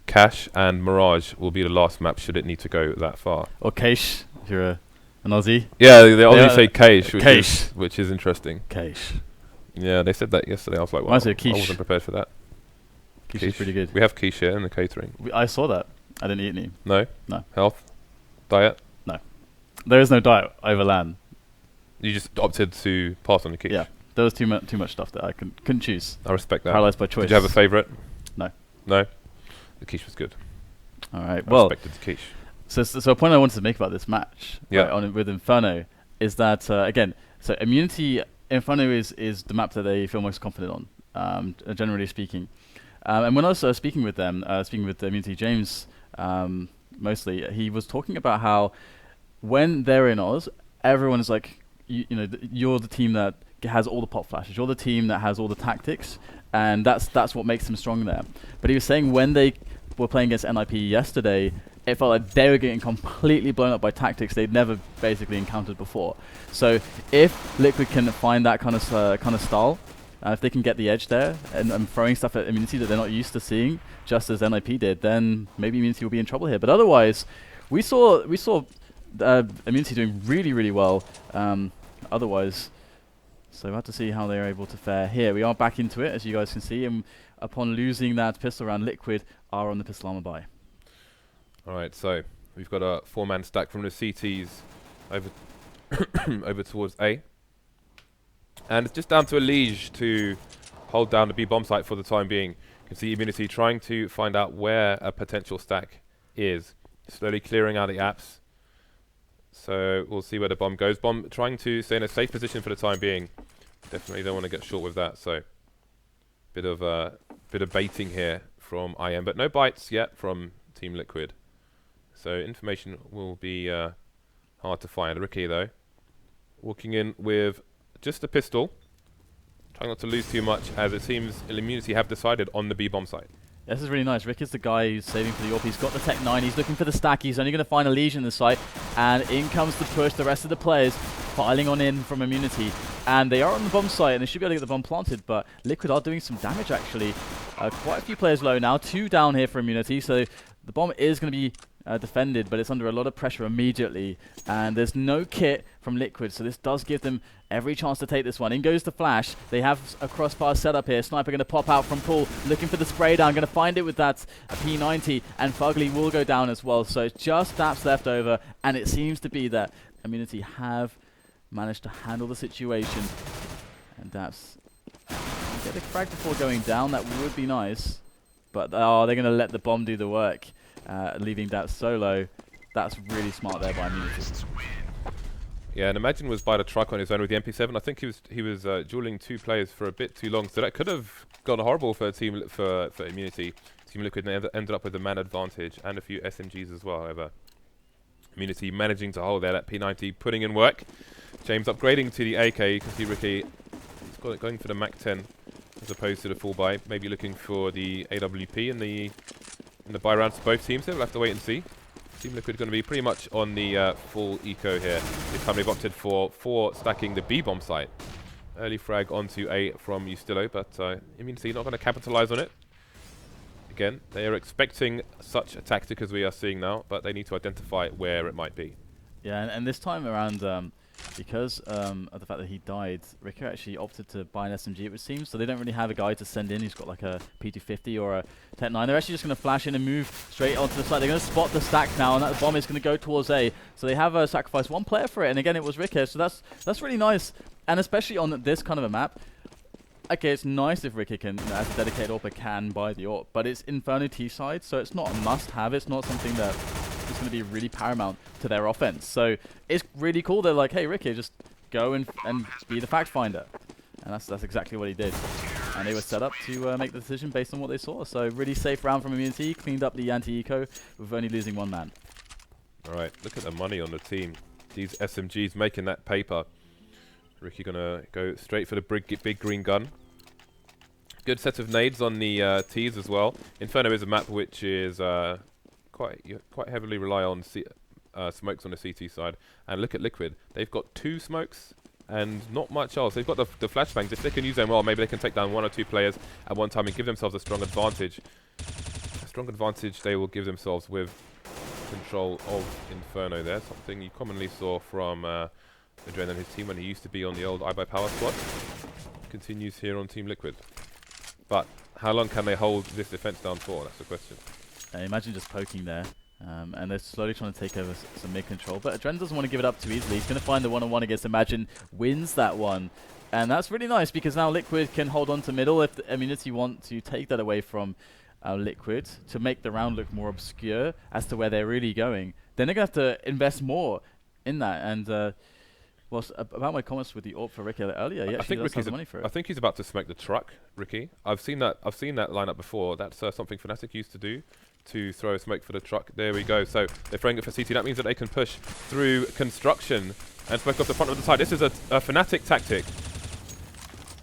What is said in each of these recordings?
Cash and Mirage will be the last map should it need to go that far. Or Keish, if you're an Aussie. Yeah, they only say Cash, which is interesting. Keish. Yeah, they said that yesterday. I was like, wow, I I wasn't prepared for that. Quiche is pretty good. We have quiche here in the catering. I saw that. I didn't eat any. No? No. Health? Diet? No. There is no diet over LAN. You just opted to pass on the quiche? Yeah. There was too much stuff that I couldn't choose. I respect that. Paralyzed by choice. Did you have a favourite? No. No? The quiche was good. All right. I respected the quiche. So a point I wanted to make about this match with Inferno is that, again, so Immunity, Inferno is the map that they feel most confident on, generally speaking. And when I was speaking with them, speaking with Immunity James mostly, he was talking about how when they're in Oz, everyone is like, you're the team that has all the pop flashes, you're the team that has all the tactics, and that's what makes them strong there. But he was saying when they were playing against NIP yesterday, it felt like they were getting completely blown up by tactics they'd never basically encountered before. So if Liquid can find that kind of style, if they can get the edge there and throwing stuff at Immunity that they're not used to seeing, just as NIP did, then maybe Immunity will be in trouble here. But otherwise, we saw Immunity doing really, really well. Otherwise, so we'll have to see how they're able to fare here. We are back into it, as you guys can see, and upon losing that pistol round, Liquid are on the pistol armor buy. Alright, so we've got a 4-man stack from the CTs over towards A. And it's just down to a Liege to hold down the B bomb site for the time being. You can see Immunity trying to find out where a potential stack is. Slowly clearing out the apps. So we'll see where the bomb goes. Bomb trying to stay in a safe position for the time being. Definitely don't want to get short with that. So bit of baiting here from IM, but no bites yet from Team Liquid. So information will be hard to find. Ricky though, walking in with just a pistol, trying not to lose too much, as it seems Immunity have decided on the B bomb site. This is really nice. Rick is the guy who's saving for the AWP. He's got the Tech 9. He's looking for the stack. He's only going to find a Legion in the site. And in comes the push. The rest of the players filing on in from Immunity. And they are on the bomb site, and they should be able to get the bomb planted. But Liquid are doing some damage, actually. Quite a few players low now. 2 down here for Immunity. So the bomb is going to be defended, but it's under a lot of pressure immediately. And there's no kit from Liquid, so this does give them every chance to take this one. In goes the flash. They have a crossbar set up here. Sniper going to pop out from pool, looking for the spray down. Going to find it with that P90, and Fugly will go down as well. So it's just Daps left over, and it seems to be that Immunity have managed to handle the situation. And Daps get the frag before going down. That would be nice, but they're going to let the bomb do the work, leaving Daps solo. That's really smart there by Immunity. Yeah, and Imagine was by the truck on his own with the MP7. I think he was dueling 2 players for a bit too long, so that could have gone horrible for Immunity. Team Liquid ended up with a man advantage and a few SMGs as well. However, Immunity managing to hold there. That P90 putting in work. James upgrading to the AK. You can see Ricky going for the Mac 10 as opposed to the full buy. Maybe looking for the AWP in the buy rounds for both teams. So we'll have to wait and see. Team Liquid going to be pretty much on the full eco here. This time they've opted for stacking the B bomb site. Early frag onto A from Ustillo, but Immunity not going to capitalize on it. Again, they are expecting such a tactic as we are seeing now, but they need to identify where it might be. Yeah, and this time around, because of the fact that he died, Ricker actually opted to buy an SMG, it would seem, so they don't really have a guy to send in who's got like a P250 or a Tech 9. They're actually just going to flash in and move straight onto the side. They're going to spot the stack now, and that bomb is going to go towards A. So they have sacrificed 1 player for it, and again, it was Ricker, so that's really nice. And especially on this kind of a map, okay, it's nice if Ricky can, as a dedicated AWP, can buy the AWP, but it's Inferno T side, so it's not a must-have. It's not something that is going to be really paramount to their offense. So it's really cool. They're like, hey, Ricky, just go and be the fact finder, and that's exactly what he did. And they were set up to make the decision based on what they saw. So really safe round from Immunity, cleaned up the anti-eco with only losing 1 man. All right, look at the money on the team. These SMGs making that paper. Ricky gonna go straight for the big green gun. Good set of nades on the T's as well. Inferno is a map which is quite heavily rely on smokes on the CT side. And look at Liquid. They've got 2 smokes and not much else. They've got the flashbangs. If they can use them well, maybe they can take down 1 or 2 players at one time and give themselves a strong advantage. strong advantage they will give themselves with control of Inferno there. Something you commonly saw from Adren and his team when he used to be on the old iBuyPower squad. Continues here on Team Liquid. But how long can they hold this defense down for? That's the question. Imagine just poking there. And they're slowly trying to take over some mid-control. But Adren doesn't want to give it up too easily. He's going to find the one-on-one against Imagine, wins that one. And that's really nice because now Liquid can hold on to middle if the Immunity want to take that away from Liquid to make the round look more obscure as to where they're really going. Then they're going to have to invest more in that. And well, about my comments with the AWP for Ricky earlier, he actually does have the money for it. I think he's about to smoke the truck, Ricky. I've seen that lineup before. That's something Fnatic used to do, to throw a smoke for the truck. There we go. So they're throwing it for CT. That means that they can push through construction and smoke off the front of the side. This is a Fnatic tactic.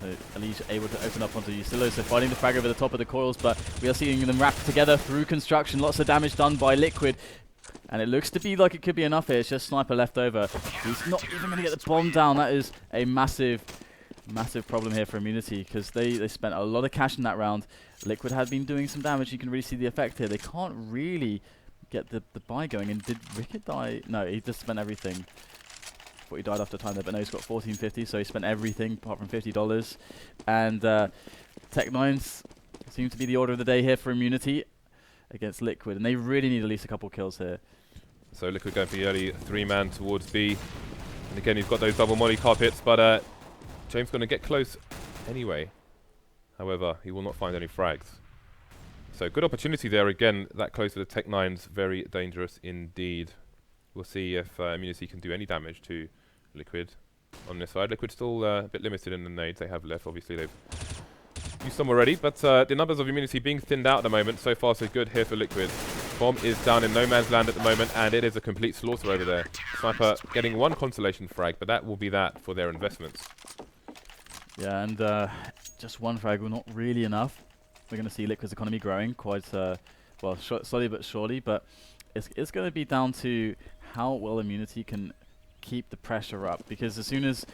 So Elige able to open up onto Ysillo, so fighting the frag over the top of the coils, but we are seeing them wrap together through construction. Lots of damage done by Liquid. And it looks to be like it could be enough here. It's just Sniper left over. He's not even going to get the bomb down. That is a massive problem here for Immunity because they spent a lot of cash in that round. Liquid had been doing some damage. You can really see the effect here. They can't really get the buy going. And did Ricket die? No, he just spent everything. Thought he died after time there, but no, he's got 1450, so he spent everything apart from $50. And Tech9s seem to be the order of the day here for Immunity against Liquid, and they really need at least a couple kills here. So Liquid going for the early 3-man towards B. And again, he's got those double molly carpets, but James going to get close anyway. However, he will not find any frags. So good opportunity there again, that close to the Tech9s, very dangerous indeed. We'll see if Immunity can do any damage to Liquid on this side. Liquid still a bit limited in the nades they have left. Obviously they've used some already, but the numbers of Immunity being thinned out at the moment. So far so good here for Liquid. Bomb is down in no man's land at the moment, and it is a complete slaughter over there. Sniper getting one consolation frag, but that will be that for their investments. Yeah, and just one frag will not really enough. We're going to see Liquid's economy growing quite, well, slowly but surely, but it's going to be down to how well Immunity can keep the pressure up, because as soon as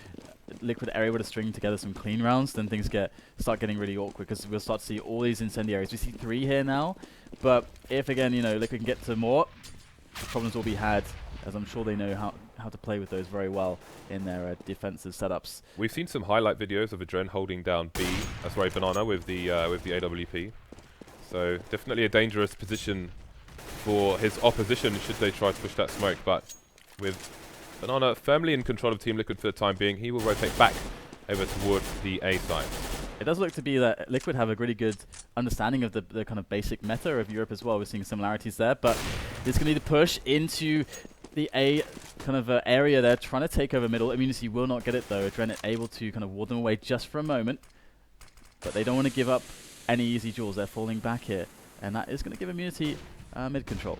Liquid are able to string together some clean rounds, then things start getting really awkward, because we'll start to see all these incendiaries. We see 3 here now, but if again, you know, Liquid can get to more, problems will be had, as I'm sure they know how to play with those very well in their defensive setups. We've seen some highlight videos of Adren holding down B, sorry, Banana with the AWP. So definitely a dangerous position for his opposition should they try to push that smoke, but with Banana firmly in control of Team Liquid for the time being, he will rotate back over towards the A side. It does look to be that Liquid have a really good understanding of the kind of basic meta of Europe as well. We're seeing similarities there, but it's going to need to push into the A kind of area there, trying to take over middle. Immunity will not get it though. Adren able to kind of ward them away just for a moment, but they don't want to give up any easy duels. They're falling back here, and that is going to give Immunity mid control.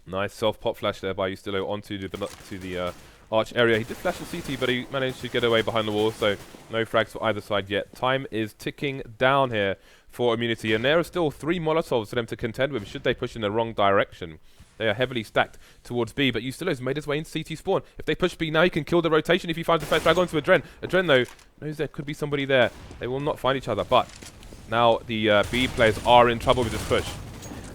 Nice self-pop flash there by Ysillo onto the arch area. He did flash the CT, but he managed to get away behind the wall, so no frags for either side yet. Time is ticking down here for Immunity, and there are still 3 Molotovs for them to contend with should they push in the wrong direction. They are heavily stacked towards B, but Ysillo's made his way into CT spawn. If they push B now, he can kill the rotation if he finds the first frag onto Adren. Adren, though, knows there could be somebody there. They will not find each other, but now the B players are in trouble with this push.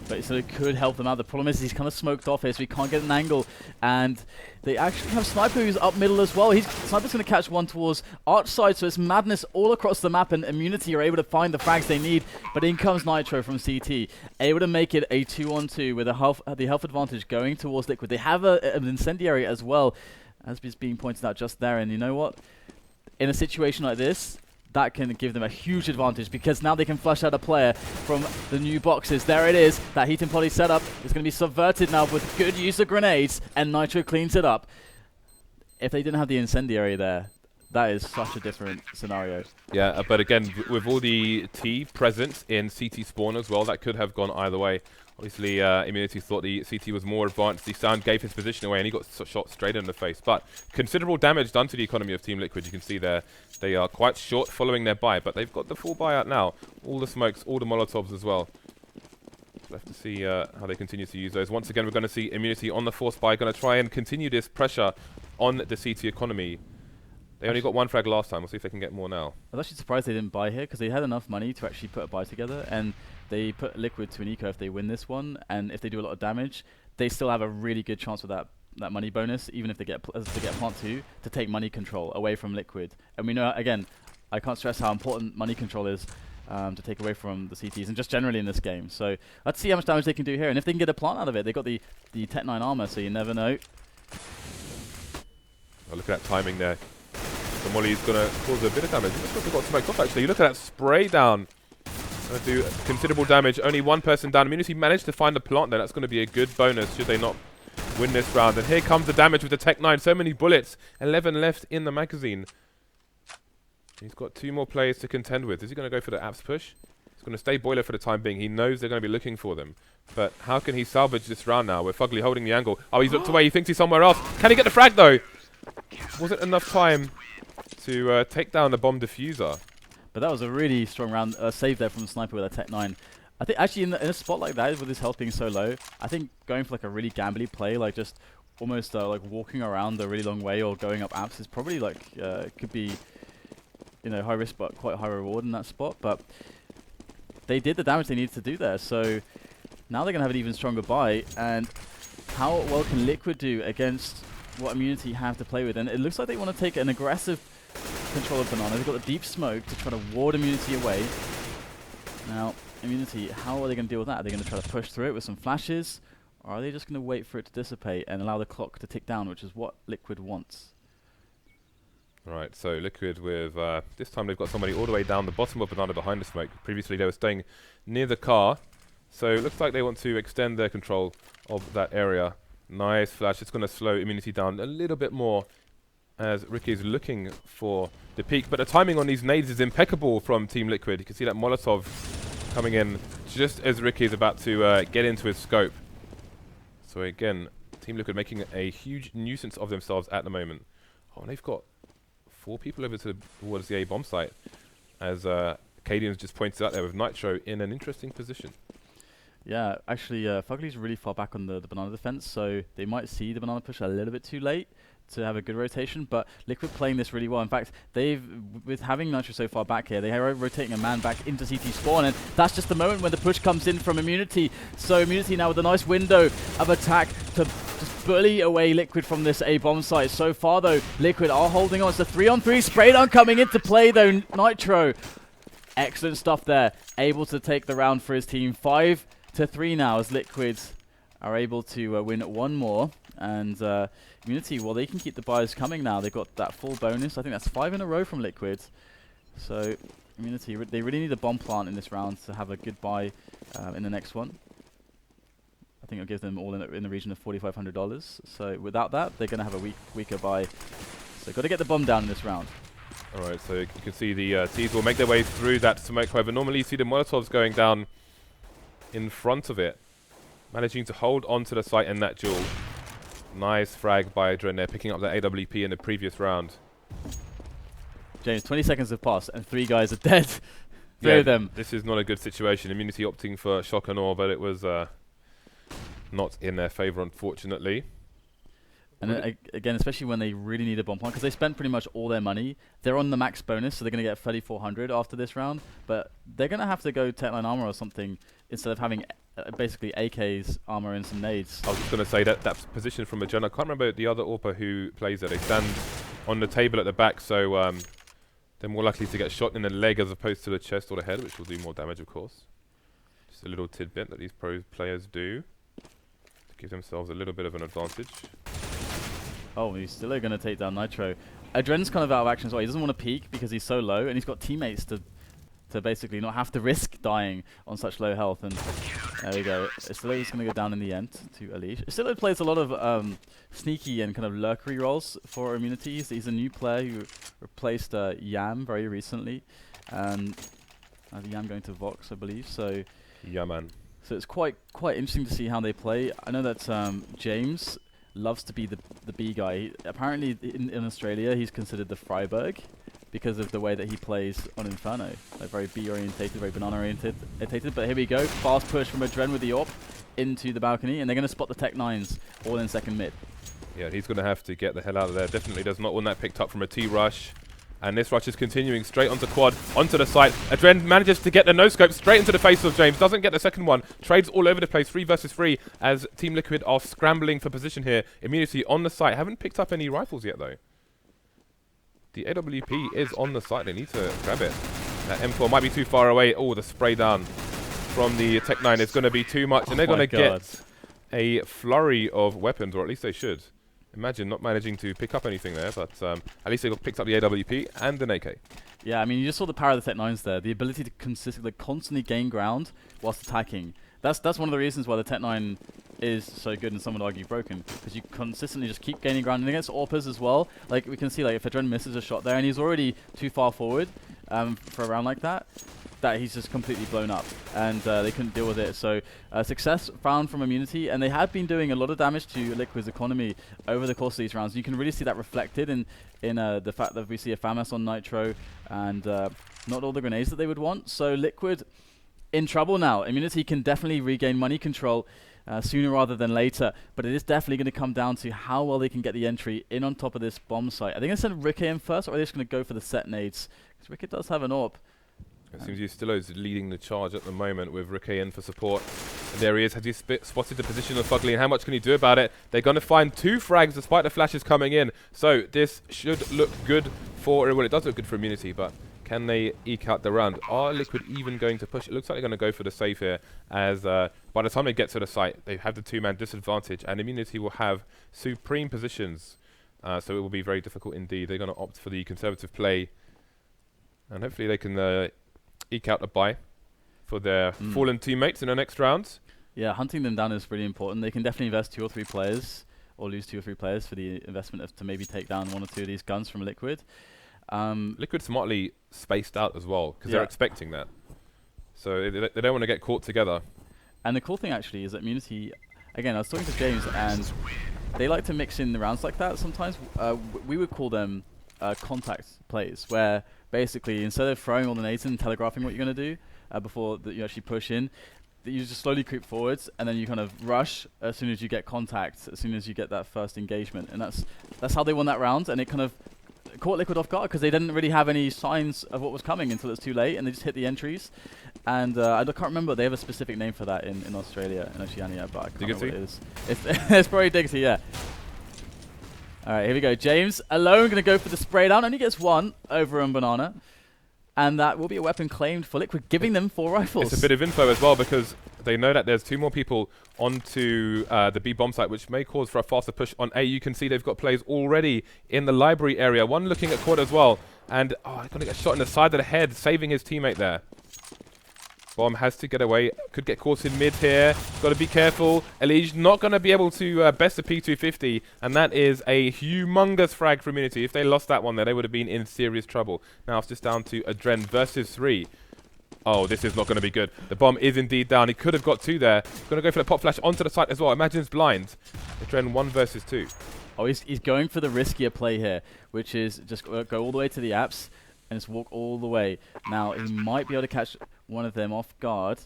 But so it could help them out. The problem is he's kind of smoked off here, so he can't get an angle. And they actually have Sniper who's up middle as well. Sniper's going to catch one towards Arch side, so it's madness all across the map, and Immunity are able to find the frags they need. But in comes Nitro from CT, able to make it a 2-on-2 with the health advantage going towards Liquid. They have an incendiary as well, as is being pointed out just there. And you know what? In a situation like this, that can give them a huge advantage, because now they can flush out a player from the new boxes. There it is. That heat and poly setup is going to be subverted now with good use of grenades, and Nitro cleans it up. If they didn't have the incendiary there, that is such a different scenario. Yeah, but again, with all the T present in CT spawn as well, that could have gone either way. Obviously, Immunity thought the CT was more advanced. The sound gave his position away, and he got shot straight in the face. But considerable damage done to the economy of Team Liquid. You can see there, they are quite short following their buy, but they've got the full buyout now. All the smokes, all the Molotovs as well. We'll have to see how they continue to use those. Once again, we're going to see Immunity on the force buy, going to try and continue this pressure on the CT economy. They only got 1 frag last time. We'll see if they can get more now. I was actually surprised they didn't buy here because they had enough money to actually put a buy together, and they put Liquid to an eco if they win this one, and if they do a lot of damage, they still have a really good chance with that money bonus, even if they get plant 2, to take money control away from Liquid. And we know, again, I can't stress how important money control is to take away from the CTs and just generally in this game. So let's see how much damage they can do here, and if they can get a plant out of it. They got the Tech 9 armor, so you never know. Oh, look at that timing there. The Molly's going to cause a bit of damage. Looks like they've got smoked off, actually. You look at that spray down. Going to do considerable damage. Only 1 person down. Immunity managed to find the plant there. That's going to be a good bonus should they not win this round. And here comes the damage with the Tech 9. So many bullets. 11 left in the magazine. He's got 2 more players to contend with. Is he going to go for the apps push? He's going to stay boiler for the time being. He knows they're going to be looking for them. But how can he salvage this round now? We're Fugly holding the angle. Oh, he's looked away. He thinks he's somewhere else. Can he get the frag, though? Wasn't enough time to take down the bomb diffuser. But that was a really strong round save there from the sniper with a Tech 9. I think actually in a spot like that, with his health being so low, I think going for like a really gambly play, like just almost like walking around a really long way or going up apps is probably like could be, you know, high risk but quite high reward in that spot. But they did the damage they needed to do there, so now they're gonna have an even stronger buy. And how well can Liquid do against what Immunity have to play with? And it looks like they want to take an aggressive control of Banana. They've got the deep smoke to try to ward Immunity away. Now, Immunity, how are they going to deal with that? Are they going to try to push through it with some flashes? Or are they just going to wait for it to dissipate and allow the clock to tick down, which is what Liquid wants? Right, so Liquid with, this time they've got somebody all the way down the bottom of Banana behind the smoke. Previously they were staying near the car. So it looks like they want to extend their control of that area. Nice flash. It's going to slow Immunity down a little bit more as Ricky is looking for the peak. But the timing on these nades is impeccable from Team Liquid. You can see that Molotov coming in just as Ricky is about to get into his scope. So again, Team Liquid making a huge nuisance of themselves at the moment. Oh, and they've got 4 people over towards the A bomb site, as Cadian's just pointed out there with Nitro in an interesting position. Yeah, actually, Fugly's really far back on the banana defense, so they might see the banana push a little bit too late to have a good rotation, but Liquid playing this really well. In fact, with having Nitro so far back here, they are rotating a man back into CT spawn, and that's just the moment when the push comes in from Immunity. So Immunity now with a nice window of attack to just bully away Liquid from this A bomb site. So far, though, Liquid are holding on. It's the 3-on-3 spray down coming into play, though. Nitro, excellent stuff there. Able to take the round for his team. 5-3 now as Liquid are able to win 1 more. And Immunity, well, they can keep the buys coming now. They've got that full bonus. I think that's 5 in a row from Liquid. So Immunity, they really need a bomb plant in this round to have a good buy in the next one. I think it'll give them all in the region of $4,500. So without that, they're going to have a weaker buy. So got to get the bomb down in this round. Alright, so you can see the T's will make their way through that smoke. However, normally you see the Molotovs going down in front of it, managing to hold on to the site in that duel. Nice frag by Dren there, picking up that AWP in the previous round. James, 20 seconds have passed and 3 guys are dead. 3 of them. This is not a good situation. Immunity opting for shock and awe, but it was not in their favour, unfortunately. And again, especially when they really need a bomb plant, because they spent pretty much all their money. They're on the max bonus, so they're going to get 3,400 after this round. But they're going to have to go Tech 9 armor or something instead of having basically AK's armor and some nades. I was just going to say that that's positioned from a gen. I can't remember the other AWPer who plays there. They stand on the table at the back, so they're more likely to get shot in the leg as opposed to the chest or the head, which will do more damage, of course. Just a little tidbit that these pro players do to give themselves a little bit of an advantage. Oh, he's still going to take down Nitro. Adren's kind of out of action as well. He doesn't want to peek because he's so low, and he's got teammates to basically not have to risk dying on such low health. And there we go. Estilo is going to go down in the end to Alish. Estilo plays a lot of sneaky and kind of lurkery roles for Immunity. He's a new player who replaced Yam very recently. And Yam going to Vox, I believe. So yeah, man. So it's quite interesting to see how they play. I know that James loves to be the B guy. Apparently in Australia he's considered the Freiburg because of the way that he plays on Inferno. Like very B orientated, very banana oriented. But here we go, fast push from Adren with the AWP into the balcony, and they're going to spot the Tech 9s all in second mid. Yeah, he's going to have to get the hell out of there. Definitely does not want that picked up from a T-rush. And this rush is continuing straight onto quad, onto the site. Adren manages to get the no-scope straight into the face of James. Doesn't get the second one. Trades all over the place, 3 versus 3, as Team Liquid are scrambling for position here. Immunity on the site. Haven't picked up any rifles yet, though. The AWP is on the site. They need to grab it. That M4 might be too far away. Oh, the spray down from the Tech-9 is going to be too much. And they're going to get a flurry of weapons, or at least they should. Imagine not managing to pick up anything there, but at least they picked up the AWP and an AK. Yeah, I mean, you just saw the power of the Tech-9s there. The ability to constantly gain ground whilst attacking. That's one of the reasons why the Tech-9 is so good and some would argue broken, because you consistently just keep gaining ground. And against AWPers as well, like we can see, like if Adren misses a shot there and he's already too far forward for a round like that, he's just completely blown up, and they couldn't deal with it. So success found from Immunity, and they have been doing a lot of damage to Liquid's economy over the course of these rounds. You can really see that reflected in the fact that we see a FAMAS on Nitro and not all the grenades that they would want. So Liquid in trouble now. Immunity can definitely regain money control sooner rather than later, but it is definitely going to come down to how well they can get the entry in on top of this bomb site. Are they going to send Rikke in first, or are they just going to go for the set nades? Because Rikke does have an AWP. It seems Justillo is leading the charge at the moment with Rikke in for support. And there he is. Has he spotted the position of Fugly, and how much can he do about it? They're going to find 2 frags despite the flashes coming in. So this should look good for... Well, it does look good for Immunity, but can they eke out the round? Are Liquid even going to push? It looks like they're going to go for the save here, as by the time they get to the site, they have the 2-man disadvantage, and Immunity will have supreme positions. So it will be very difficult indeed. They're going to opt for the conservative play, and hopefully they can... eke out a buy for their fallen teammates in the next round. Yeah, hunting them down is really important. They can definitely invest 2 or 3 players, or lose 2 or 3 players for the investment of to maybe take down 1 or 2 of these guns from Liquid. Liquid smartly spaced out as well, because they're expecting that. So they don't want to get caught together. And the cool thing actually is that Immunity, again, I was talking to James, and they like to mix in the rounds like that. Sometimes we would call them contact plays, where basically instead of throwing all the nades and telegraphing what you're going to do before you actually push in, you just slowly creep forwards, and then you kind of rush as soon as you get contact, as soon as you get that first engagement. And that's how they won that round, and it kind of caught Liquid off guard, because they didn't really have any signs of what was coming until it's too late, and they just hit the entries. And I can't remember, they have a specific name for that in Australia, in Oceania, but I can't remember what it is. It's probably Diggity, yeah. Alright, here we go. James alone going to go for the spray down. Only gets 1 over on Banana. And that will be a weapon claimed for Liquid, giving them 4 rifles. It's a bit of info as well, because they know that there's 2 more people onto the B bomb site, which may cause for a faster push on A. You can see they've got players already in the library area. 1 looking at quad as well. And going to get shot in the side of the head, saving his teammate there. Bomb has to get away. Could get caught in mid here. Got to be careful. Elige not going to be able to best the P250. And that is a humongous frag for Immunity. If they lost that one there, they would have been in serious trouble. Now it's just down to Adren versus 3. Oh, this is not going to be good. The bomb is indeed down. He could have got 2 there. Going to go for the pop flash onto the site as well. Imagine's blind. Adren 1 versus 2. Oh, he's going for the riskier play here, which is just go all the way to the apps and just walk all the way. Now, he might be able to catch one of them off guard,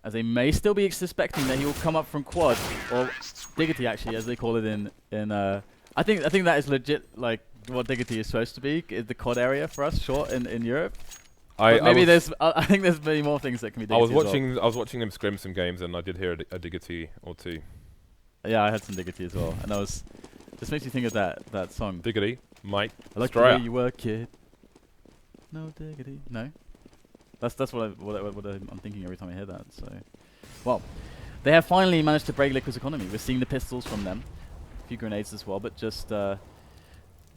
as they may still be suspecting that he will come up from quad, or Diggity actually, as they call it in I think that is legit, like what Diggity is supposed to be, is the quad area for us, short in Europe. I think there's many more things that can be Diggity. I was watching them scrim some games, and I did hear a Diggity or 2. Yeah, I had some Diggity as well, and this makes you think of that song. Diggity, Mike. I like the way you work, kid. No diggity. No. That's what I'm thinking every time I hear that. So, well, they have finally managed to break Liquid's economy. We're seeing the pistols from them, a few grenades as well, but just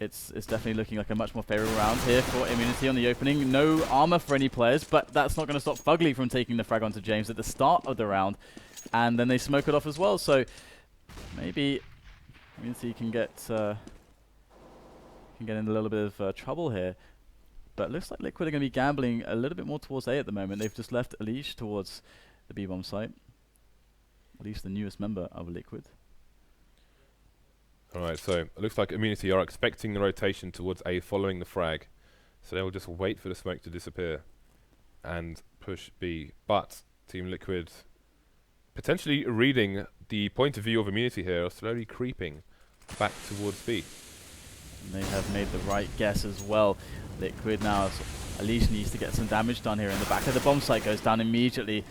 it's definitely looking like a much more favorable round here for Immunity on the opening. No armor for any players, but that's not going to stop Fugly from taking the frag onto James at the start of the round, and then they smoke it off as well. So maybe Immunity can get in a little bit of trouble here. But it looks like Liquid are going to be gambling a little bit more towards A at the moment. They've just left Elige towards the B-bomb site. At least the newest member of Liquid. Alright, so it looks like Immunity are expecting the rotation towards A following the frag. So they will just wait for the smoke to disappear and push B. But Team Liquid, potentially reading the point of view of Immunity here, are slowly creeping back towards B. And they have made the right guess as well. Liquid now, at least needs to get some damage done here in the back of the bomb site. Goes down immediately.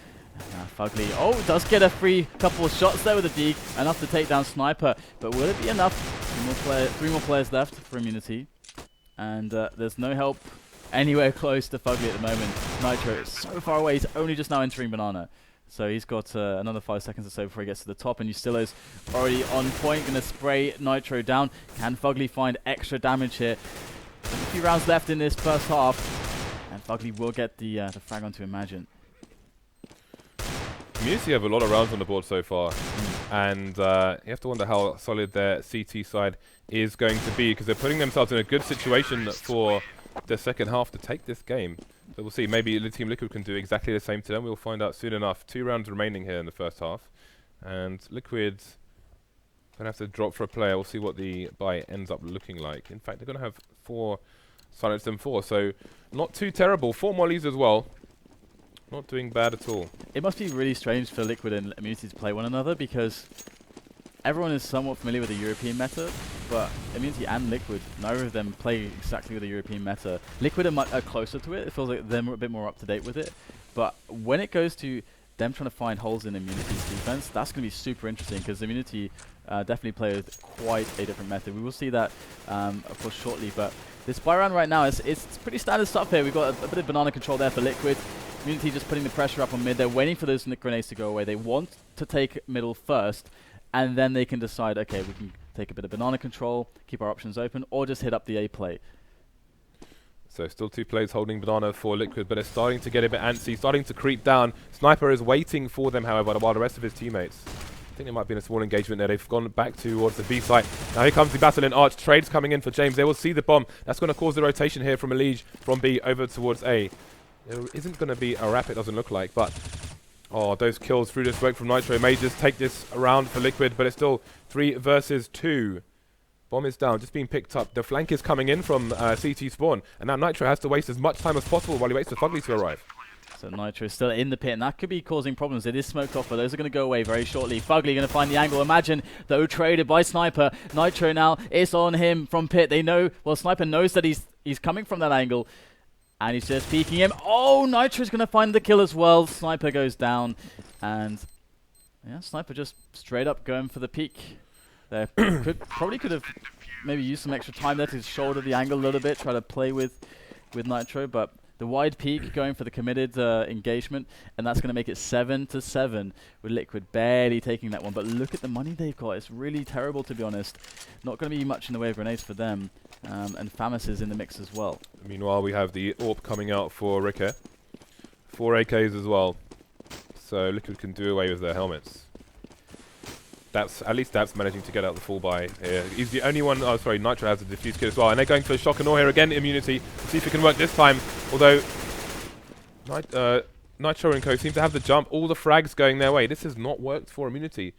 Fugly, does get a free couple of shots there with a deke, enough to take down Sniper, but will it be enough? Three more players left for Immunity, and there's no help anywhere close to Fugly at the moment. Nitro is so far away, he's only just now entering Banana, so he's got another 5 seconds or so before he gets to the top, and Yustilo's already on point, going to spray Nitro down. Can Fugly find extra damage here? There's a few rounds left in this first half, and Fugly will get the frag onto Imagine. Immunity have a lot of rounds on the board so far, and you have to wonder how solid their CT side is going to be, because they're putting themselves in a good situation for the second half to take this game. So we'll see. Maybe the Team Liquid can do exactly the same to them. We'll find out soon enough. 2 rounds remaining here in the first half, and Liquid going to have to drop for a player. We'll see what the buy ends up looking like. In fact, they're going to have 4 silenced M4, so not too terrible. 4 mollies as well. Not doing bad at all. It must be really strange for Liquid and Immunity to play one another, because everyone is somewhat familiar with the European meta, but Immunity and Liquid, neither of them play exactly with the European meta. Liquid are closer to it. It feels like they're a bit more up to date with it. But when it goes to them trying to find holes in Immunity's defense, that's going to be super interesting, because Immunity definitely play with quite a different method. We will see that, of course, shortly. But this buy round right now, it's pretty standard stuff here. We've got a bit of banana control there for Liquid. Immunity just putting the pressure up on mid. They're waiting for those grenades to go away. They want to take middle first, and then they can decide, okay, we can take a bit of banana control, keep our options open, or just hit up the A play. So still 2 players holding banana for Liquid, but they're starting to get a bit antsy, starting to creep down. Sniper is waiting for them, however, while the rest of his teammates, I think there might be in a small engagement there. They've gone back towards the B site. Now here comes the battle in Arch. Trades coming in for James. They will see the bomb. That's going to cause the rotation here from Elige from B over towards A. There isn't going to be a wrap, it doesn't look like, but those kills through this work from Nitro may just take this around for Liquid, but it's still 3 versus 2. Bomb is down, just being picked up. The flank is coming in from CT spawn, and now Nitro has to waste as much time as possible while he waits for Fugly to arrive. So Nitro is still in the pit, and that could be causing problems. It is smoked off, but those are going to go away very shortly. Fugly going to find the angle. Imagine, though, traded by Sniper. Nitro now is on him from pit. They know, well, Sniper knows that he's coming from that angle, and he's just peeking him. Nitro's going to find the kill as well. Sniper goes down, and yeah, Sniper just straight up going for the peek. There probably could have maybe used some extra time there to shoulder the angle a little bit, try to play with Nitro, but the wide peak going for the committed engagement, and that's going to make it 7-7 with Liquid barely taking that one. But look at the money they've got. It's really terrible, to be honest. Not going to be much in the way of grenades for them, and Famis is in the mix as well. Meanwhile, we have the AWP coming out for Ricke. 4 AKs as well, so Liquid can do away with their helmets. At least that's managing to get out the full buy here. He's the only one. Oh, sorry, Nitro has a defuse kit as well, and they're going for a shock and awe here again. Immunity. See if it can work this time. Although Nitro and co seem to have the jump. All the frags going their way. This has not worked for Immunity.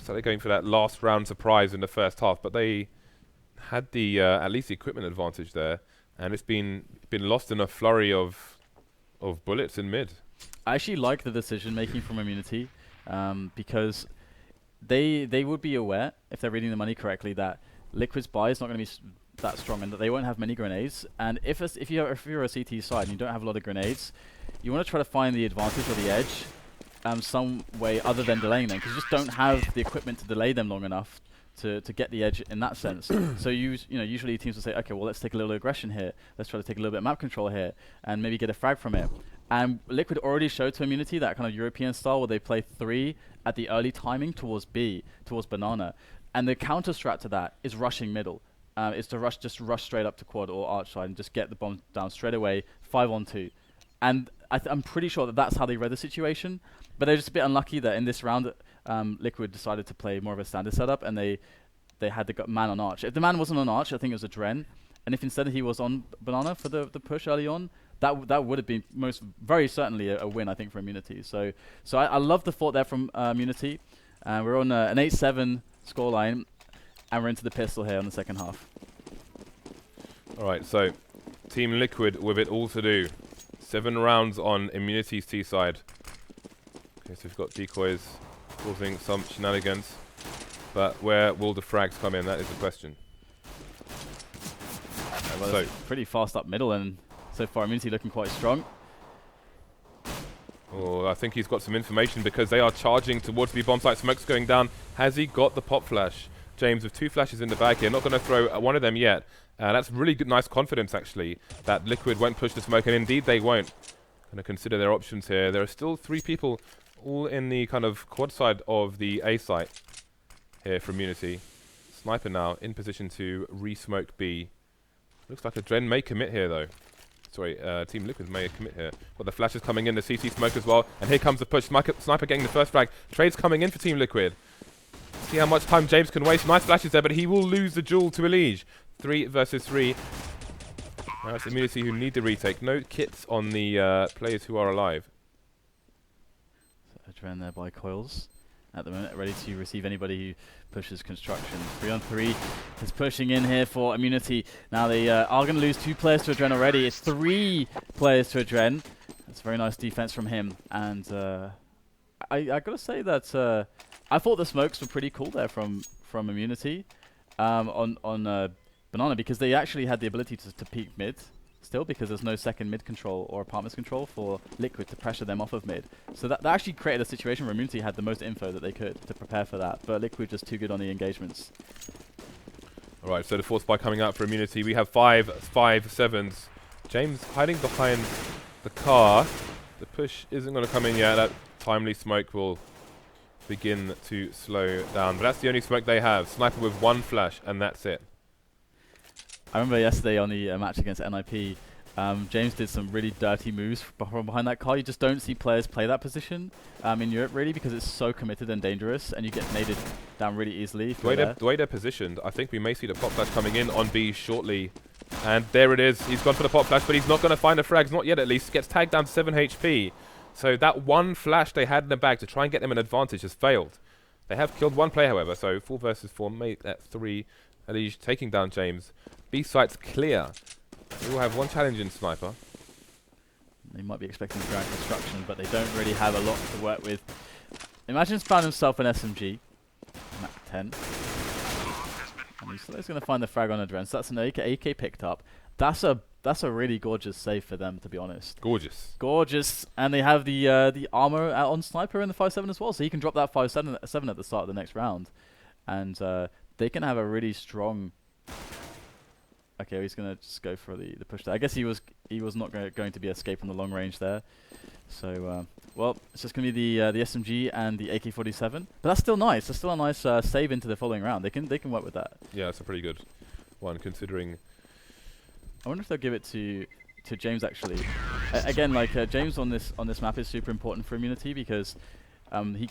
So they're going for that last round surprise in the first half, but they had the at least the equipment advantage there, and it's been lost in a flurry of bullets in mid. I actually like the decision making from Immunity, because they would be aware, if they're reading the money correctly, that Liquid's buy is not going to be that strong and that they won't have many grenades. And if you're a CT side and you don't have a lot of grenades, you want to try to find the advantage or the edge some way other than delaying them, because you just don't have the equipment to delay them long enough to get the edge in that sense. So usually teams will say, okay, well, let's take a little aggression here. Let's try to take a little bit of map control here and maybe get a frag from it. And Liquid already showed to Immunity that kind of European style where they play 3 at the early timing towards B, towards Banana. And the counter strat to that is rushing middle. Is to rush straight up to quad or arch side and just get the bomb down straight away, 5-on-2. And I'm pretty sure that that's how they read the situation. But they're just a bit unlucky that in this round, Liquid decided to play more of a standard setup, and they had the man on arch. If the man wasn't on arch, I think it was a Dren. And if instead he was on Banana for the push early on, that would have been very certainly a win, I think, for Immunity. So I love the thought there from Immunity. We're on an 8-7 scoreline, and we're into the pistol here on the second half. All right, so Team Liquid with it all to do. 7 rounds on Immunity's T side. Okay, so we've got decoys causing some shenanigans. But where will the frags come in? That is the question. Well, so pretty fast up middle, and so far Immunity looking quite strong. Oh, I think he's got some information because they are charging towards the bomb site. Smoke's going down. Has he got the pop flash? James with 2 flashes in the bag here. Not going to throw one of them yet. That's really good, nice confidence, actually, that Liquid won't push the smoke, and indeed they won't. Going to consider their options here. There are still 3 people all in the kind of quad side of the A site here from Unity. Sniper now in position to re-smoke B. Looks like a Dren may commit here, though. Sorry, Team Liquid may commit here. Got the flashes coming in, the CT smoke as well. And here comes the push. Sniper getting the first frag. Trades coming in for Team Liquid. See how much time James can waste. Nice flashes there, but he will lose the duel to Elige. 3 versus 3. Now it's Immunity who need the retake. No kits on the players who are alive. So Dren there by Coils at the moment, ready to receive anybody who pushes construction. 3-on-3 is pushing in here for Immunity. Now they are going to lose 2 players to Adren already. It's 3 players to Adren. That's very nice defense from him. And I got to say that I thought the smokes were pretty cool there from Immunity on Banana, because they actually had the ability to peek mid still, because there's no second mid control or apartments control for Liquid to pressure them off of mid. So that actually created a situation where Immunity had the most info that they could to prepare for that, but Liquid just too good on the engagements. Alright, so the force spy coming out for Immunity. We have 5-7s. James hiding behind the car. The push isn't going to come in yet. That timely smoke will begin to slow down. But that's the only smoke they have. Sniper with 1 flash, and that's it. I remember yesterday on the match against NIP, James did some really dirty moves from behind that car. You just don't see players play that position in Europe, really, because it's so committed and dangerous, and you get naded down really easily. The way they're positioned, I think we may see the pop flash coming in on B shortly. And there it is. He's gone for the pop flash, but he's not going to find the frags. Not yet, at least. Gets tagged down to 7 HP. So that 1 flash they had in the bag to try and get them an advantage has failed. They have killed 1 player, however, so 4 versus 4 made that 3. Elige taking down James. B site's clear. We will have 1 challenge in Sniper. They might be expecting ground construction, but they don't really have a lot to work with. Imagine found himself an SMG. Map 10. And he's going to find the frag on Adren. So that's an AK picked up. That's a really gorgeous save for them, to be honest. Gorgeous. Gorgeous. And they have the armor out on Sniper in the 5-7 as well, so he can drop that 5-7 at the start of the next round. And they can have a really strong... Okay, he's going to just go for the push there. I guess he was not going to be escape on the long range there. So, well, it's just going to be the SMG and the AK-47. But that's still nice. That's still a nice save into the following round. They can work with that. Yeah, it's a pretty good one, considering... I wonder if they'll give it to James, actually. Again, like, James on this map is super important for Immunity, because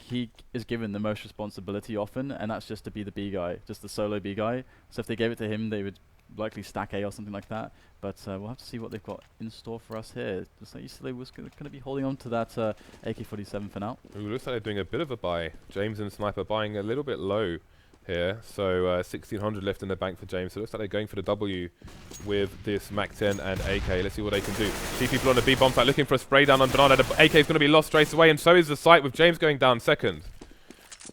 he is given the most responsibility often, and that's just to be the B guy, just the solo B guy. So if they gave it to him, they would likely stack A or something like that. But we'll have to see what they've got in store for us here. Just like yesterday was going to be holding on to that AK-47 for now. Ooh, looks like they're doing a bit of a buy. James and Sniper buying a little bit low here. So 1,600 left in the bank for James. So it looks like they're going for the W with this Mac 10 and AK. Let's see what they can do. See people on the B bomb site looking for a spray down on Banana. The AK is going to be lost straight away, and so is the site, with James going down second.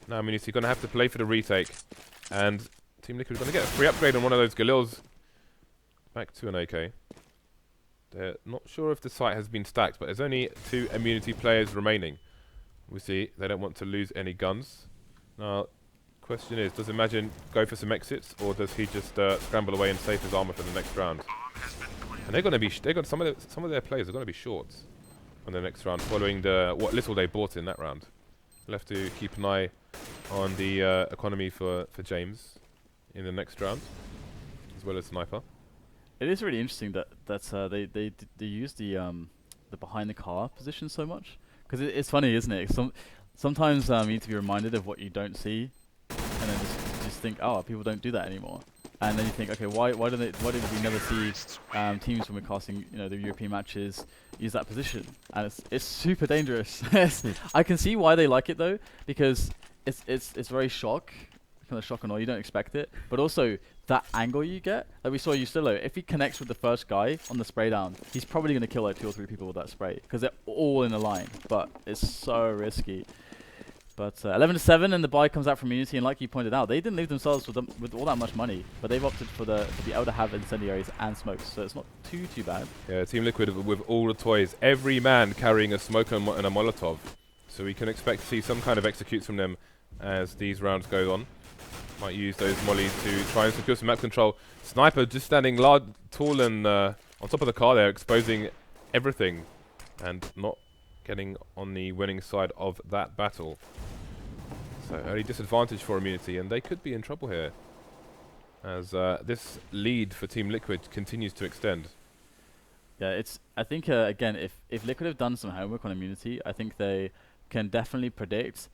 Now Immunity going to have to play for the retake. And Team Liquid is going to get a free upgrade on one of those Galils. Back to an AK. They're not sure if the site has been stacked, but there's only 2 Immunity players remaining. We see they don't want to lose any guns. Now, question is, does Imagine go for some exits, or does he just scramble away and save his armor for the next round? And they're going to be some of their players are going to be shorts on the next round, following what little they bought in that round. We'll have to keep an eye on the economy for James in the next round, as well as Sniper. It is really interesting that they use the behind the car position so much, because it's funny, isn't it? Sometimes you need to be reminded of what you don't see, and then just think, oh, people don't do that anymore. And then you think, okay, why did we never see teams when we're casting, the European matches use that position? And it's super dangerous. I can see why they like it though, because it's very shock and awe. You don't expect it, but also that angle you get, like we saw Ustillo, if he connects with the first guy on the spray down, he's probably going to kill like 2 or 3 people with that spray, because they're all in a line. But it's so risky. But 11-7, and the buy comes out from Immunity, and like you pointed out, they didn't leave themselves with all that much money, but they've opted for be able to have incendiaries and smokes, so it's not too bad. Yeah, Team Liquid with all the toys, every man carrying a smoke and a Molotov, so we can expect to see some kind of executes from them as these rounds go on. Might use those mollies to try and secure some map control. Sniper just standing tall and on top of the car there, exposing everything, and not getting on the winning side of that battle. So early disadvantage for Immunity, and they could be in trouble here as this lead for Team Liquid continues to extend. Yeah, I think again, if Liquid have done some homework on Immunity, I think they can definitely predict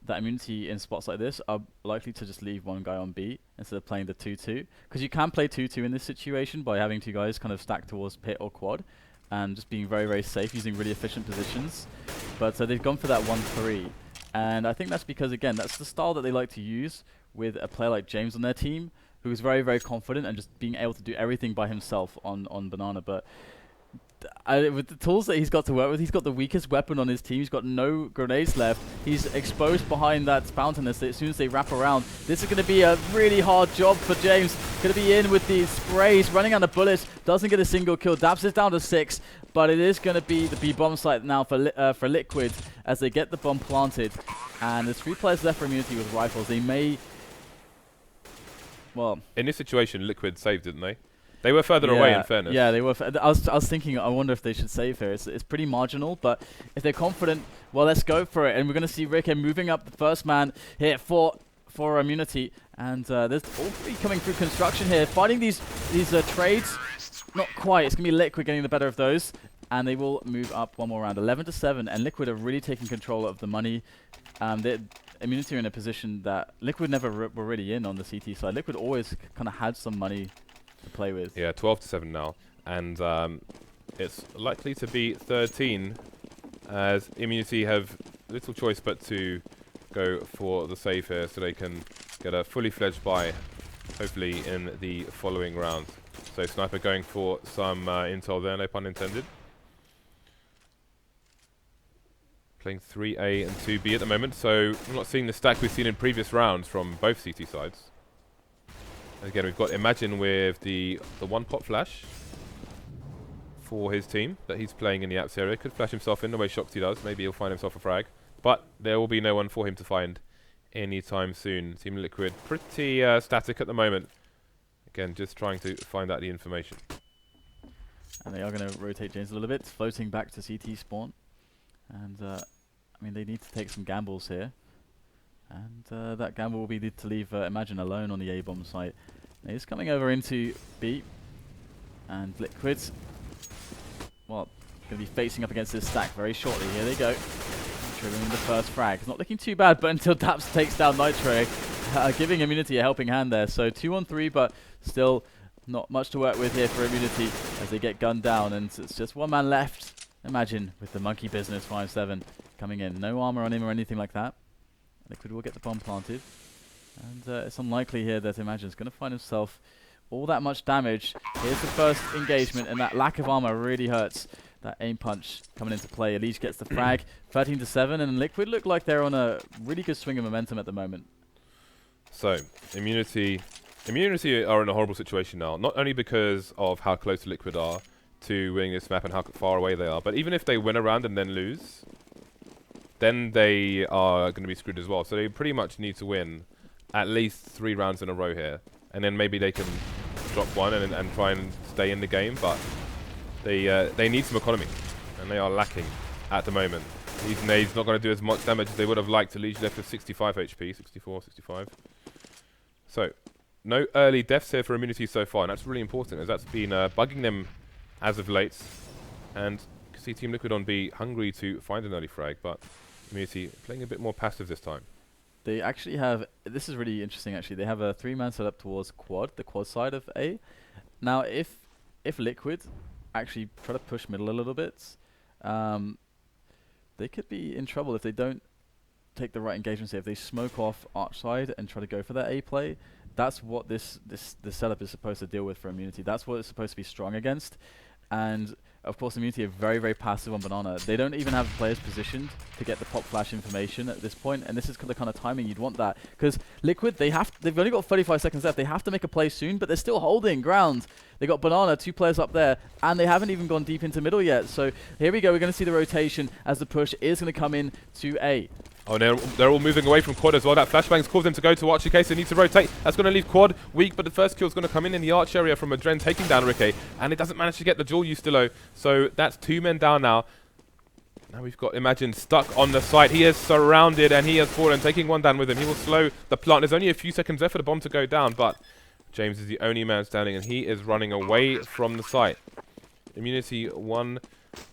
that Immunity in spots like this are likely to just leave one guy on B instead of playing the 2-2, because you can play 2-2 in this situation by having two guys kind of stacked towards pit or quad and just being very safe using really efficient positions. But they've gone for that 1-3, and I think that's because, again, that's the style that they like to use with a player like James on their team, who is very confident and just being able to do everything by himself on Banana. But with the tools that he's got to work with, he's got the weakest weapon on his team. He's got no grenades left. He's exposed behind that fountain as soon as they wrap around. This is going to be a really hard job for James. Going to be in with these sprays, running out of bullets. Doesn't get a single kill. Dabs is down to 6, but it is going to be the B bomb site now for Liquid as they get the bomb planted. And there's 3 players left for Immunity with rifles. They may... Well... In this situation, Liquid saved, didn't they? They were further away, in fairness. Yeah, they were. I was thinking, I wonder if they should save here. It's pretty marginal, but if they're confident, well, let's go for it. And we're going to see Rick moving up the first man here for Immunity. And there's all 3 coming through construction here, fighting these trades. Not quite. It's going to be Liquid getting the better of those. And they will move up one more round. 11-7, and Liquid are really taking control of the money. Immunity are in a position that Liquid never were really in on the CT side. Liquid always kind of had some money to play with. Yeah, 12-7 now, and it's likely to be 13 as Immunity have little choice but to go for the save here so they can get a fully fledged buy, hopefully in the following round. So Sniper going for some intel there, no pun intended. Playing 3A and 2B at the moment, so we're not seeing the stack we've seen in previous rounds from both CT sides. Again, we've got Imagine with the one pot flash for his team that he's playing in the apps area. Could flash himself in the way Shoxy does. Maybe he'll find himself a frag. But there will be no one for him to find anytime soon. Team Liquid pretty static at the moment. Again, just trying to find out the information. And they are going to rotate James a little bit, floating back to CT spawn. And, I mean, they need to take some gambles here. And that gamble will be to leave Imagine alone on the A-bomb site. Now he's coming over into B. And Liquid, well, going to be facing up against this stack very shortly. Here they go. Triggering the first frag. It's not looking too bad, but until Daps takes down Nitro, giving Immunity a helping hand there. So 2-on-3, but still not much to work with here for Immunity as they get gunned down. And it's just one man left. Imagine with the monkey business 5-7 coming in. No armor on him or anything like that. Liquid will get the bomb planted. And it's unlikely here that Imagine's going to find himself all that much damage. Here's the first engagement, and that lack of armor really hurts. That aim punch coming into play. Elise gets the frag. 13-7, and Liquid look like they're on a really good swing of momentum at the moment. So, Immunity are in a horrible situation now. Not only because of how close Liquid are to winning this map and how far away they are, but even if they win a round and then lose, then they are going to be screwed as well. So they pretty much need to win at least 3 rounds in a row here. And then maybe they can drop one and try and stay in the game. But they need some economy. And they are lacking at the moment. These nades not going to do as much damage as they would have liked. Elise left with 65 HP. 64, 65. So, no early deaths here for Immunity so far. And that's really important, as that's been bugging them as of late. And you can see Team Liquid on B hungry to find an early frag. But Immunity playing a bit more passive this time. They actually have, this is really interesting actually, they have a 3-man setup towards quad, the quad side of A. Now if Liquid actually try to push middle a little bit, they could be in trouble if they don't take the right engagements here. If they smoke off arch side and try to go for that A play, that's what this setup is supposed to deal with for Immunity. That's what it's supposed to be strong against. And of course, Immunity are very, very passive on Banana. They don't even have players positioned to get the pop flash information at this point, and this is the kind of timing you'd want that. Because Liquid, they've only got 35 seconds left. They have to make a play soon, but they're still holding ground. They got Banana, 2 players up there, and they haven't even gone deep into middle yet. So here we go. We're going to see the rotation as the push is going to come in to A. Oh, they're all moving away from Quad as well. That flashbang's caused them to go to Arch in case they need to rotate. That's going to leave Quad weak, but the first kill's going to come in the Arch area from Adren taking down Ricky, and it doesn't manage to get the dual Ustilo. So that's 2 men down now. Now we've got Imagine stuck on the site. He is surrounded, and he has fallen, taking 1 down with him. He will slow the plant. There's only a few seconds left for the bomb to go down, but James is the only man standing, and he is running away from the site. Immunity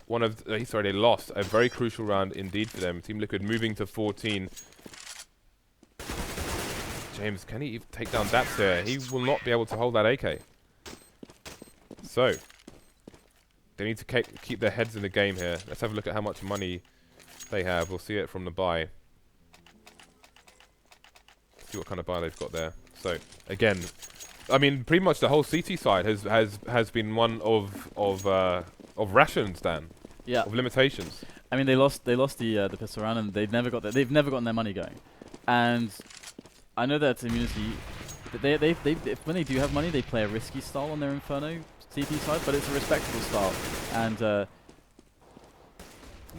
they lost a very crucial round indeed for them. Team Liquid moving to 14. James, can he even take down Daps here? He will not be able to hold that AK. So, they need to keep their heads in the game here. Let's have a look at how much money they have. We'll see it from the buy. See what kind of buy they've got there. So, again, I mean, pretty much the whole CT side has been one of rations, Dan. Yeah. Of limitations. I mean, they lost the pistol round, and they've never gotten their money going. And I know that Immunity, when they do have money, they play a risky style on their Inferno CT side, but it's a respectable style. And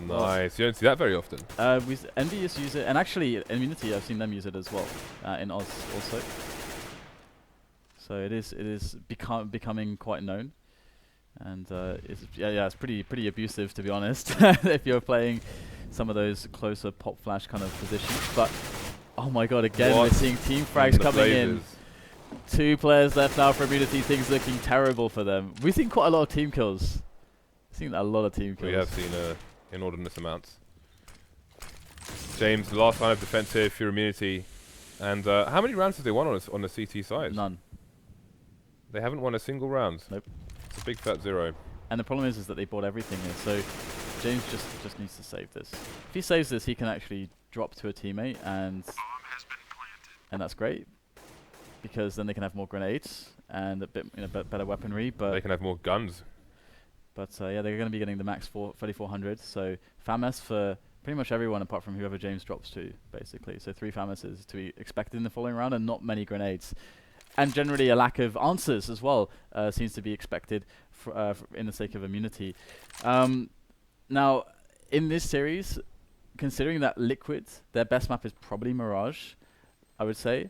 nice. You don't see that very often. Envious use it, and actually Immunity, I've seen them use it as well in Oz also. So it is becoming quite known. And it's pretty abusive, to be honest, if you're playing some of those closer pop flash kind of positions. But oh my god, again we're seeing team frags coming in. 2 players left now for Immunity. Things looking terrible for them. We've seen quite a lot of team kills. We've seen a lot of team kills. We have seen inordinate amounts. James, last line of defense here for Immunity. And how many rounds have they won on the CT side? None. They haven't won a single round. Nope. It's a big fat 0. And the problem is that they bought everything here, so James just needs to save this. If he saves this, he can actually drop to a teammate, and that's great, because then they can have more grenades and a bit better weaponry. But they can have more guns. But yeah, they're going to be getting the max 3400. So FAMAS for pretty much everyone apart from whoever James drops to, basically. So 3 FAMASes to be expected in the following round, and not many grenades. And generally a lack of answers as well seems to be expected in the sake of Immunity. Now, in this series, considering that Liquid, their best map is probably Mirage, I would say,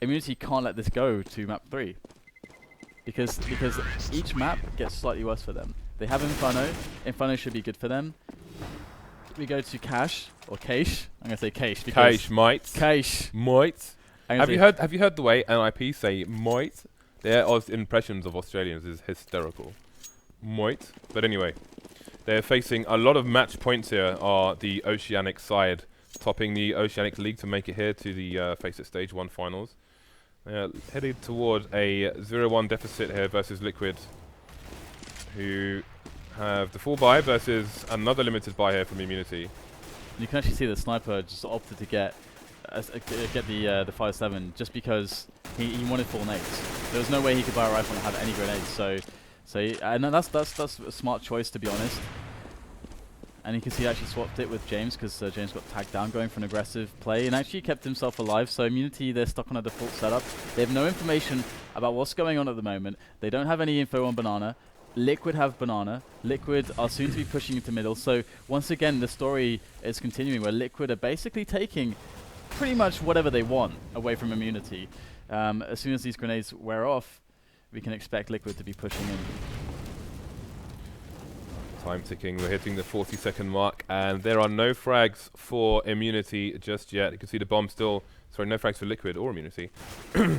Immunity can't let this go to map 3. Because each map gets slightly worse for them. They have Inferno. Inferno should be good for them. We go to Cache, or Cache. I'm going to say Cache. Cache, might. Cache. Might. Have you heard the way NIP say might? Their impressions of Australians is hysterical. Might. But anyway, they're facing a lot of match points here. Are the Oceanic side topping the Oceanic League to make it here to the Faceit Stage 1 finals. Headed toward a 0-1 deficit here versus Liquid, who have the full buy versus another limited buy here from Immunity. You can actually see the sniper just opted to get the 5.7 just because he wanted full nades. There was no way he could buy a rifle and have any grenades. And that's a smart choice, to be honest. And you can see he actually swapped it with James because James got tagged down going for an aggressive play and actually kept himself alive. So Immunity, they're stuck on a default setup. They have no information about what's going on at the moment. They don't have any info on Banana. Liquid have Banana. Liquid are soon to be pushing into middle. So once again, the story is continuing where Liquid are basically taking pretty much whatever they want away from Immunity. As soon as these grenades wear off, we can expect Liquid to be pushing in. Time ticking, we're hitting the 40-second mark, and there are no frags for Immunity just yet. You can see the bomb still, sorry, no frags for Liquid or Immunity.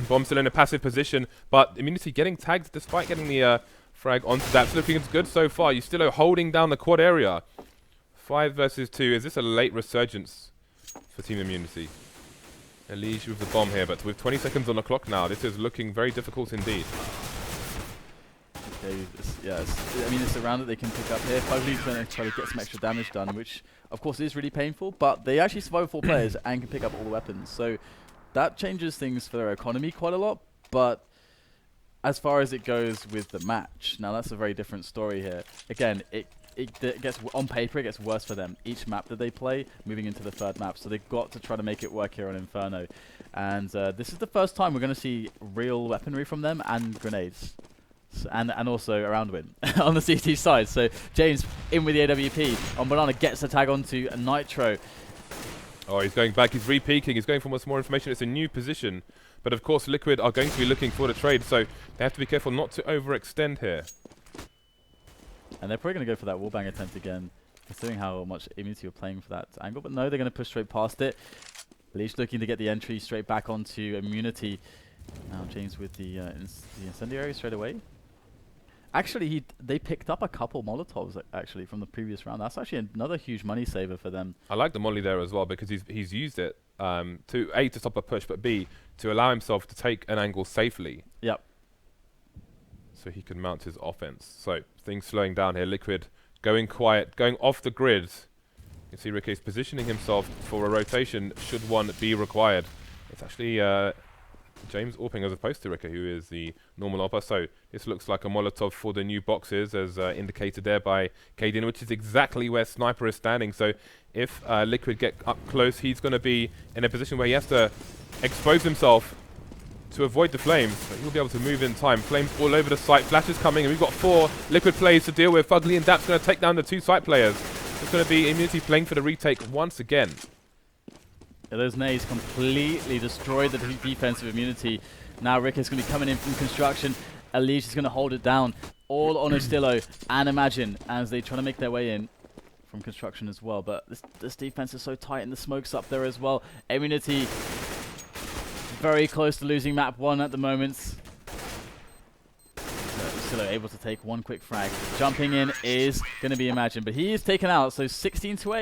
Bomb still in a passive position, but Immunity getting tagged despite getting the frag onto that. So looking good so far. Ustilo holding down the quad area. 5 versus 2. Is this a late resurgence for Team Immunity? Elige with the bomb here, but with 20 seconds on the clock now, this is looking very difficult indeed. Yes, I mean, it's a round that they can pick up here. Fugly's going to try to get some extra damage done, which of course is really painful, but they actually survive 4 players and can pick up all the weapons. So that changes things for their economy quite a lot, but as far as it goes with the match, now that's a very different story here. Again, it gets, on paper, it gets worse for them each map that they play, moving into the third map. So they've got to try to make it work here on Inferno. And this is the first time we're going to see real weaponry from them and grenades. And also a round win on the CT side. So James in with the AWP on Banana, gets the tag onto Nitro. Oh, he's going back, he's re-peeking, he's going for much more information. It's a new position. But of course Liquid are going to be looking for the trade, so they have to be careful not to overextend here. And they're probably going to go for that wallbang attempt again, considering how much Immunity were playing for that angle. But no, they're going to push straight past it. Leash looking to get the entry straight back onto Immunity. Now James with the incendiary straight away. Actually, they picked up a couple Molotovs actually from the previous round. That's actually another huge money saver for them. I like the molly there as well because he's used it to A, to stop a push, but B, to allow himself to take an angle safely. Yep. So he can mount his offense. So things slowing down here. Liquid going quiet, going off the grid. You can see Ricky's positioning himself for a rotation should one be required. It's actually James AWPing as opposed to Ricker, who is the normal AWPer. So this looks like a Molotov for the new boxes, as indicated there by Kaden, which is exactly where Sniper is standing. So if Liquid get up close, he's going to be in a position where he has to expose himself to avoid the flames, but he'll be able to move in time. Flames all over the site, flashes coming, and we've got 4 Liquid players to deal with. Fugly and Dap's going to take down the 2 site players. It's going to be Immunity playing for the retake once again. Yeah, those nades completely destroyed the defense of Immunity. Now Rick is going to be coming in from construction. Elise is going to hold it down, all on Ostillo and Imagine, as they try to make their way in from construction as well. But this defense is so tight, and the smoke's up there as well. Immunity very close to losing map 1 at the moment. Ostillo able to take one quick frag. Jumping in is going to be Imagine, but he is taken out, so 16-8.